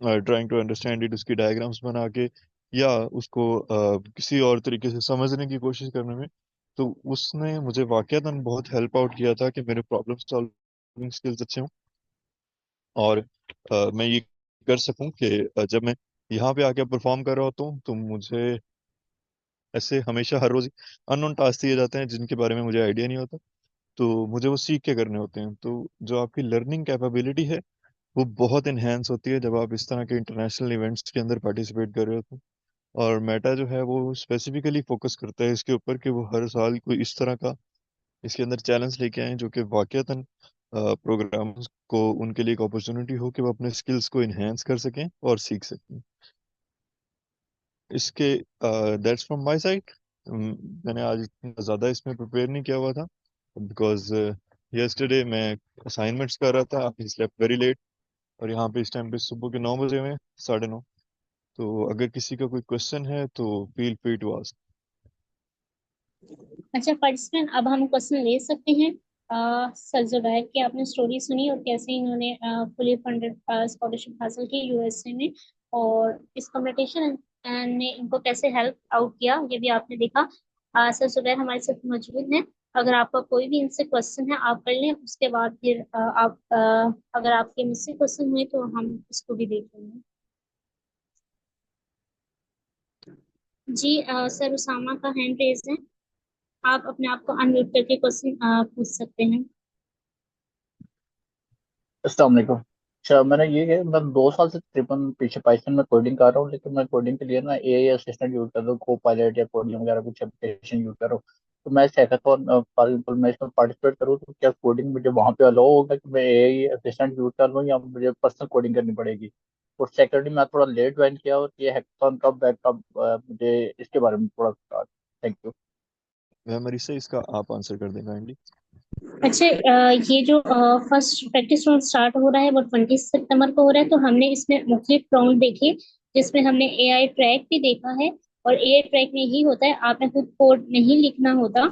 ट्राइंग टू अंडरस्टैंड इट, उसकी डायग्राम्स बना के या उसको किसी और तरीके से समझने की कोशिश करने में। तो उसने मुझे वाकईतन बहुत हेल्प आउट किया था कि मेरे प्रॉब्लम सॉल्विंग स्किल्स अच्छे हों और मैं ये कर सकूं कि जब मैं यहाँ पे आके परफॉर्म कर रहा होता हूँ तो मुझे ऐसे हमेशा हर रोज अननोन टास्क दिए जाते हैं जिनके बारे में मुझे आइडिया नहीं होता, तो मुझे वो सीख के करने होते हैं। तो जो आपकी लर्निंग कैपेबिलिटी है वो बहुत इन्हेंस होती है जब आप इस तरह के इंटरनेशनल इवेंट्स के अंदर पार्टिसिपेट कर रहे होते हैं। और मेटा जो है वो स्पेसिफिकली फोकस करता है इसके ऊपर कि वो हर साल कोई इस तरह का इसके अंदर चैलेंज लेके आए जो कि वाकईतन प्रोग्राम्स को उनके लिए एक अपॉर्चुनिटी हो कि वो अपने स्किल्स को इन्हेंस कर सकें और सीख सकें। इसके दैट्स फ्रॉम माय साइड। मैंने आज इतना ज़्यादा इसमें प्रिपेयर नहीं किया हुआ था बिकॉज यस्टरडे मैं असाइनमेंट्स कर रहा था, आई स्लेप्ट वेरी लेट और यहाँ पे इस टाइम पे सुबह के 9 बजे में 9:30। तो अगर किसी का कोई क्वेश्चन है तो फील फ्री टू आस्क। अच्छा पार्टिसिपेंट, अब हम क्वेश्चन ले सकते हैं। सर जुबैर की आपने स्टोरी सुनी और कैसे इन्होंने फुली फंडेड स्कॉलरशिप हासिल की यूएसए में, और इस कंपटीशन ने इनको कैसे हेल्प आउट किया ये भी आपने देखा। सर जुबैर हमारे साथ मौजूद हैं। अगर आपका कोई भी इनसे क्वेश्चन है आप कर लें, उसके बाद फिर आप अगर आपके मुझसे क्वेश्चन हुए तो हम इसको भी देख लेंगे। जी सर उसामा का हैंड रेज है। आप अपने आप को अनम्यूट करके क्वेश्चन पूछ सकते हैं। अस्सलाम वालेकुम। अच्छा, मैंने ये है, मैं 2 साल से तकरीबन पीछे पाइथन में कोडिंग कर रहा हूँ, लेकिन मैं कोडिंग के लिए ना एआई असिस्टेंट यूज कर रहा हूँ, को पायलट या कोडिंग वगैरह कुछ एप्लीकेशन यूज कर रहा हूँ। तो मैं इस हैकाथॉन फॉर एग्जाम्पल मैं इसमें पार्टिसिपेट करूँ तो क्या कोडिंग मुझे वहाँ पे अलाउ होगा कि मैं एआई असिस्टेंट यूज कर लूँ या मुझे पर्सनल कोडिंग करनी पड़ेगी? और सेकेंडली मैं थोड़ा लेट ज्वाइन किया और ये हैकाथॉन कब है, कब मुझे इसके बारे में थोड़ा थैंक यू। मेमोरी से इसका आप आंसर कर दें काइंडली। अच्छा ये जो फर्स्ट प्रैक्टिस राउंड स्टार्ट हो रहा है वो 20 सितंबर को हो रहा है, तो हमने इसमें मुख्तलिफ राउंड देखे जिसमें हमने एआई ट्रैक भी देखा है। और एआई ट्रैक में ही होता है, आपने खुद कोड नहीं लिखना होता।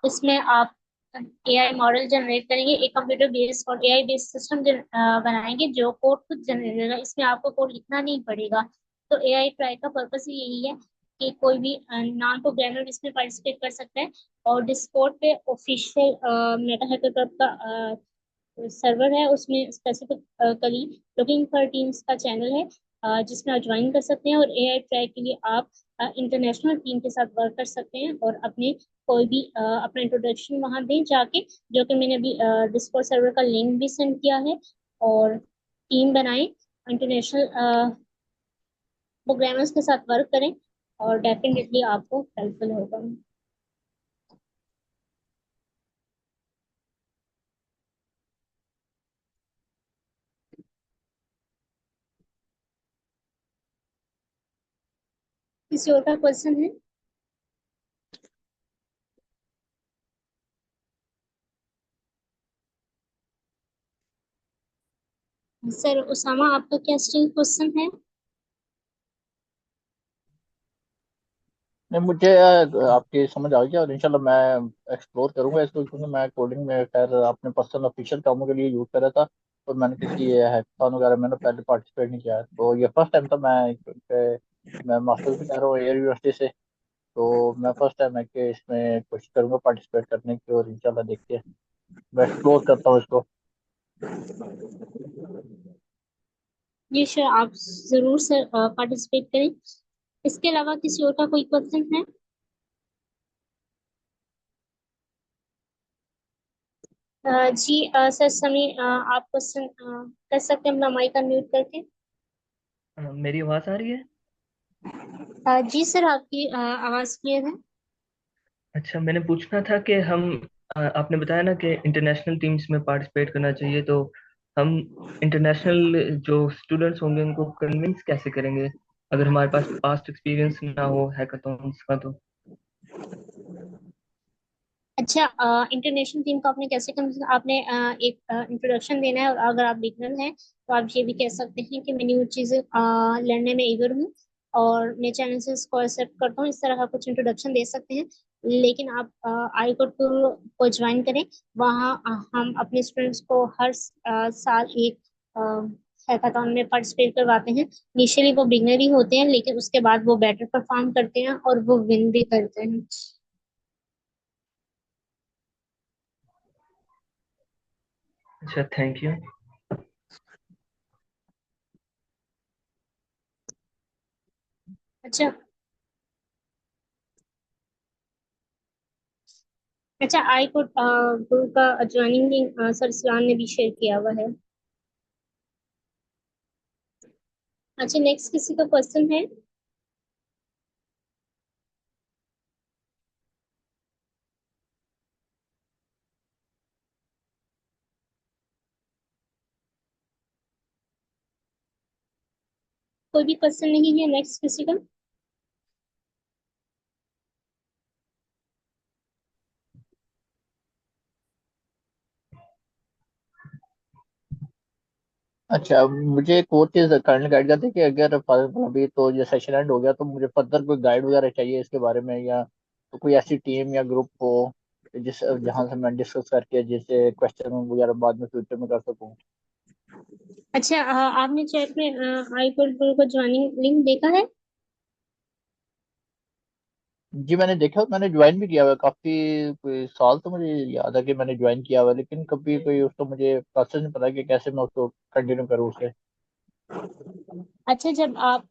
इसमें आप एआई मॉडल जनरेट करेंगे, एक कंप्यूटर बेस्ड और एआई बेस्ड सिस्टम बनाएंगे जो कोड खुद जनरेट करेगा, इसमें आपको कोड लिखना नहीं पड़ेगा। तो एआई ट्रैक का पर्पस ही यही है कि कोई भी नॉन प्रोग्रामर इसमें पार्टिसिपेट कर सकता है। और डिस्कॉर्ड पे ऑफिशियल मेटा हैकर क्लब का सर्वर है, उसमें स्पेसिफिकली लुकिंग फॉर टीम्स का चैनल है जिसमें आप ज्वाइन कर सकते हैं। और एआई ट्रैक के लिए आप इंटरनेशनल टीम के साथ वर्क कर सकते हैं और अपने कोई भी अपना इंट्रोडक्शन वहां दें जाके, जो कि मैंने अभी डिस्कॉर्ड सर्वर का लिंक भी सेंड किया है। और टीम बनाएं, इंटरनेशनल प्रोग्रामर्स के साथ वर्क करें और डेफिनेटली आपको हेल्पफुल होगा। किसी और का क्वेश्चन है? सर उसामा आपका क्या स्टिल क्वेश्चन है? नहीं, मुझे आपकी समझ आ गई और इंशाल्लाह मैं एक्सप्लोर करूंगा इसको, क्योंकि मैं कोडिंग में खैर अपने पर्सनल ऑफिशियल कामों के लिए यूज कर रहा था। और मैंने किसी हैकाथॉन वगैरह में ना पहले पार्टिसिपेट नहीं किया है, तो ये फर्स्ट टाइम था। मैं मास्टर्स भी कर रहा हूँ एयर यूनिवर्सिटी से, तो मैं फर्स्ट टाइम है कि इसमें कोशिश करूंगा पार्टिसिपेट करने की, और इंशाल्लाह देखिए मैं एक्सप्लोर करता हूँ इसको। जी सर, आप जरूर सर पार्टिसिपेट करें। इसके अलावा किसी और का कोई क्वेश्चन है? जी सर समी आप क्वेश्चन कर सकते हैं अपना माइक अनम्यूट करके। मेरी आवाज आ रही है? जी सर आपकी आवाज क्लियर है। अच्छा, मैंने पूछना था कि आपने बताया ना कि इंटरनेशनल टीम्स में पार्टिसिपेट करना चाहिए, तो हम इंटरनेशनल जो स्टूडेंट्स होंगे उनको कन्विंस कैसे करेंगे अगर हमारे पास पास्ट एक्सपीरियंस ना हो हैकाथॉन्स का? तो अच्छा, इंटरनेशनल टीम को आपने कैसे कम आपने एक इंट्रोडक्शन देना है, और अगर आप बिगनर हैं तो आप ये भी कह सकते हैं कि मैं न्यू चीज़ें लर्नने में ईगर हूँ और नए चैलेंजेस को एक्सेप्ट करता हूँ। इस तरह का कुछ इंट्रोडक्शन दे सकते हैं। लेकिन आप आई को ज्वाइन करें। वहाँ हम अपने स्टूडेंट्स को हर साल एक हैकाथॉन में पार्टिसिपेट करवाते हैं। इनिशियली वो बिगनर ही होते हैं, लेकिन उसके बाद वो बेटर परफॉर्म करते हैं और वो विन भी करते हैं। अच्छा, थैंक यू। अच्छा। अच्छा, आई को गुरु का ज्वाइनिंग लिंक सर सलाम ने भी शेयर किया हुआ है। अच्छा, नेक्स्ट किसी का क्वेश्चन है? कोई भी क्वेश्चन नहीं है नेक्स्ट किसी का? अच्छा, मुझे एक और चीज करंट गाइड करते कि अगर फॉर एग्जाम्पल अभी तो ये सेशन एंड हो गया तो मुझे फर्दर कोई गाइड वगैरह चाहिए इसके बारे में, या तो कोई ऐसी टीम या ग्रुप हो जिस जहां से मैं डिस्कस करके जिससे क्वेश्चन वगैरह बाद में फ्यूचर में कर सकूं। अच्छा, आपने चैट में आई गुरु का ज्वाइनिंग लिंक देखा है? जी मैंने देखा, मैंने ज्वाइन भी किया हुआ है काफी, कोई साल तो मुझे याद है कि मैंने ज्वाइन किया हुआ है, लेकिन कभी कोई उसको मुझे प्रोसेस नहीं पता कि कैसे मैं उसको कंटिन्यू करूँ उसे। अच्छा, जब आप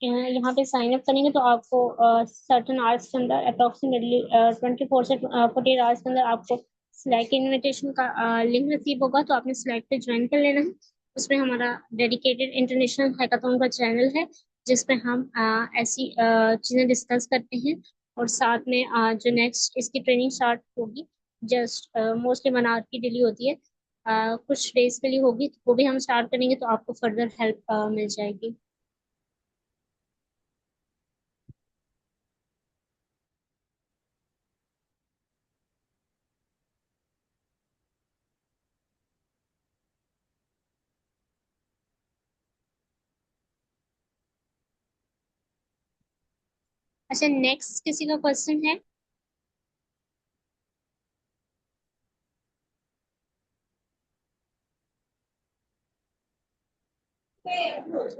यहाँ पे साइन अप करेंगे तो आपको सर्टेन आवर्स के अंदर, अप्रोक्सीमेटली 24 से 48 आवर्स के अंदर आपको सिलेक्ट इनविटेशन का लिंक रिसीव होगा। तो आपने सिलेक्ट पे ज्वाइन कर लेना है। उसमें हमारा डेडिकेटेड इंटरनेशनल हैकाथॉन का चैनल है, जिसमें हम ऐसी चीज़ें डिस्कस करते हैं। और साथ में जो नेक्स्ट इसकी ट्रेनिंग स्टार्ट होगी, जस्ट मोस्टली 1 आवर की डिले होती है। कुछ डेज के लिए होगी, तो वो भी हम स्टार्ट करेंगे तो आपको फर्दर हेल्प मिल जाएगी। अच्छा, नेक्स्ट किसी का क्वेश्चन है?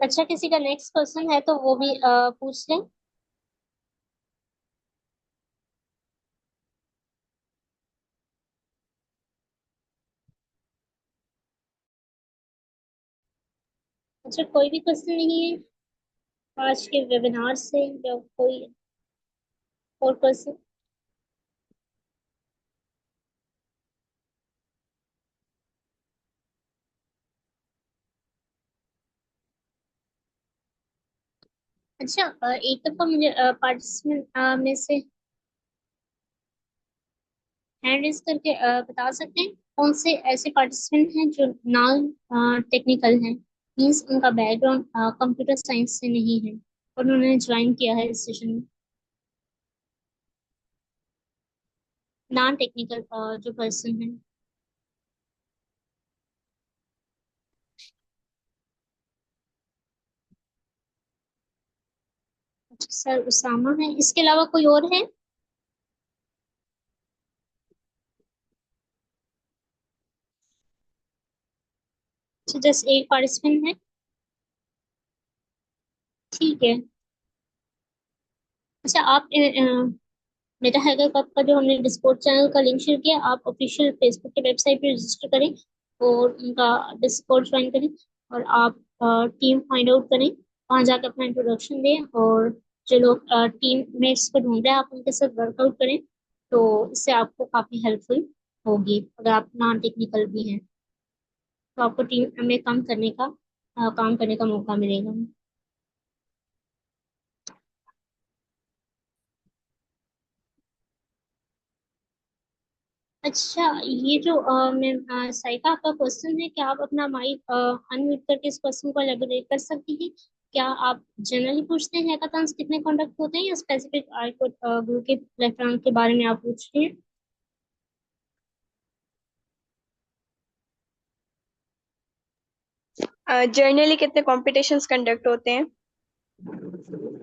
अच्छा, किसी का नेक्स्ट क्वेश्चन है तो वो भी पूछ लें। अच्छा, कोई भी क्वेश्चन नहीं है आज के वेबिनार से, या कोई और क्वेश्चन? अच्छा, एक दफा मुझे पार्टिसिपेंट में से हैंड रेज करके बता सकते हैं कौन से ऐसे पार्टिसिपेंट हैं जो नॉन टेक्निकल हैं, मीन्स उनका बैकग्राउंड कंप्यूटर साइंस से नहीं है और उन्होंने ज्वाइन किया है इस सेशन में? नॉन टेक्निकल जो पर्सन है। अच्छा, सर उसामा है, इसके अलावा कोई और है? अच्छा, जस्ट एक पार्टिसिपेंट है। ठीक है। अच्छा, आप मेरा हैकर कप का जो हमने डिस्कॉर्ड चैनल का लिंक शेयर किया, आप ऑफिशियल फेसबुक के वेबसाइट पे रजिस्टर करें और उनका डिस्कॉर्ड ज्वाइन करें। और आप टीम फाइंड आउट करें, वहाँ जाकर अपना इंट्रोडक्शन दें, और जो लोग टीम मेट्स को ढूंढ रहे हैं आप उनके साथ वर्कआउट करें। तो इससे आपको काफ़ी हेल्पफुल होगी। अगर आप नॉन टेक्निकल भी हैं तो आपको टीम में काम करने का मौका मिलेगा। अच्छा, ये जो मैं साइका, आपका क्वेश्चन है, क्या आप अपना माइक अनम्यूट करके इस क्वेश्चन को एलेबोरेट कर सकती हैं? क्या आप जनरली पूछते हैं हैकाथॉन्स कितने कंडक्ट होते हैं, या स्पेसिफिक आई ग्रुप के प्लेटफॉर्म के बारे में आप पूछ रहे हैं? जर्नली कितने कॉम्पिटिशन्स कंडक्ट होते हैं?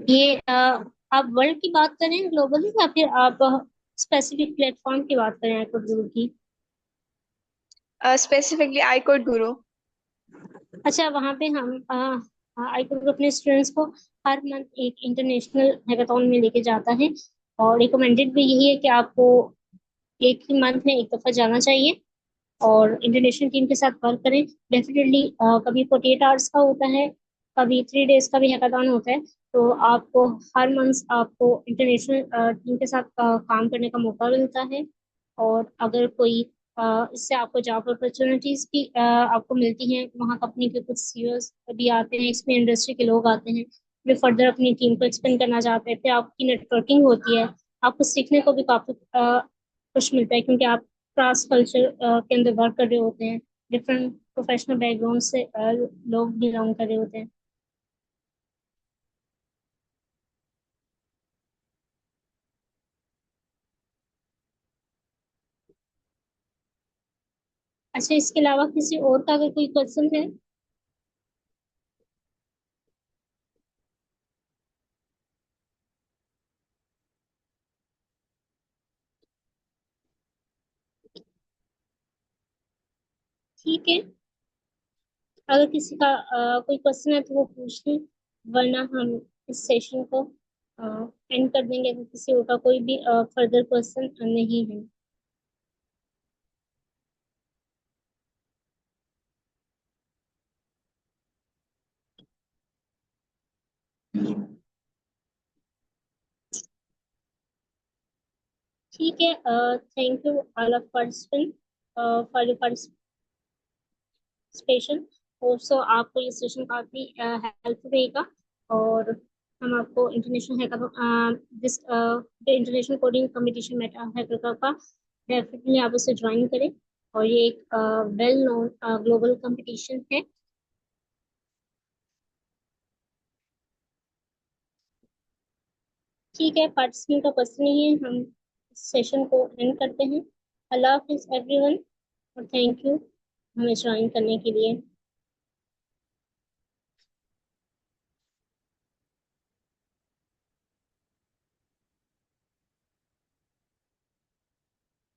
ये आप वर्ल्ड की बात करें, ग्लोबली, या फिर आप स्पेसिफिक प्लेटफॉर्म की बात करें आईकोड गुरु की? स्पेसिफिकली आई कोड गुरु। अच्छा, वहाँ पे हम आईकोड ग्रुप अपने स्टूडेंट्स को हर मंथ एक इंटरनेशनल हैकाथॉन में लेके जाता है, और रिकमेंडेड भी यही है कि आपको एक ही मंथ में एक दफा जाना चाहिए और इंटरनेशनल टीम के साथ वर्क करें। डेफिनेटली कभी 48 आवर्स का होता है, कभी 3 डेज का भी हैकाथॉन होता है। तो आपको हर मंथ आपको इंटरनेशनल टीम के साथ काम करने का मौका मिलता है। और अगर कोई इससे आपको जॉब अपॉर्चुनिटीज भी आपको मिलती हैं। वहाँ कंपनी के कुछ सीईओज भी आते हैं, इसमें इंडस्ट्री के लोग आते हैं जो फर्दर अपनी टीम को एक्सपेंड करना चाहते हैं। फिर आपकी नेटवर्किंग होती है, आपको सीखने को भी काफी कुछ मिलता है, क्योंकि आप क्रॉस कल्चर के अंदर वर्क कर रहे होते हैं। डिफरेंट प्रोफेशनल बैकग्राउंड से लोग बिलोंग कर रहे होते हैं। अच्छा, इसके अलावा किसी और का अगर कोई क्वेश्चन है? ठीक है, अगर किसी का कोई क्वेश्चन है तो वो पूछ लें, वरना हम इस सेशन को एंड कर देंगे अगर किसी और का कोई भी फर्दर क्वेश्चन नहीं है। ठीक है, thank you all of participant for your participation. So आपको ये सेशन काफी हेल्प रहेगा। और हम आपको इंटरनेशनल हैकर दिस जो international coding competition Meta Hacker का डेफिनेटली आप उसे ज्वाइन करें। और ये एक वेल नोन ग्लोबल कंपटीशन है। ठीक है, पार्टिसिपेंट का क्वेश्चन नहीं है, हम सेशन को एंड करते हैं। अल्लाह हाफिज एवरीवन, और थैंक यू हमें ज्वाइन करने के लिए।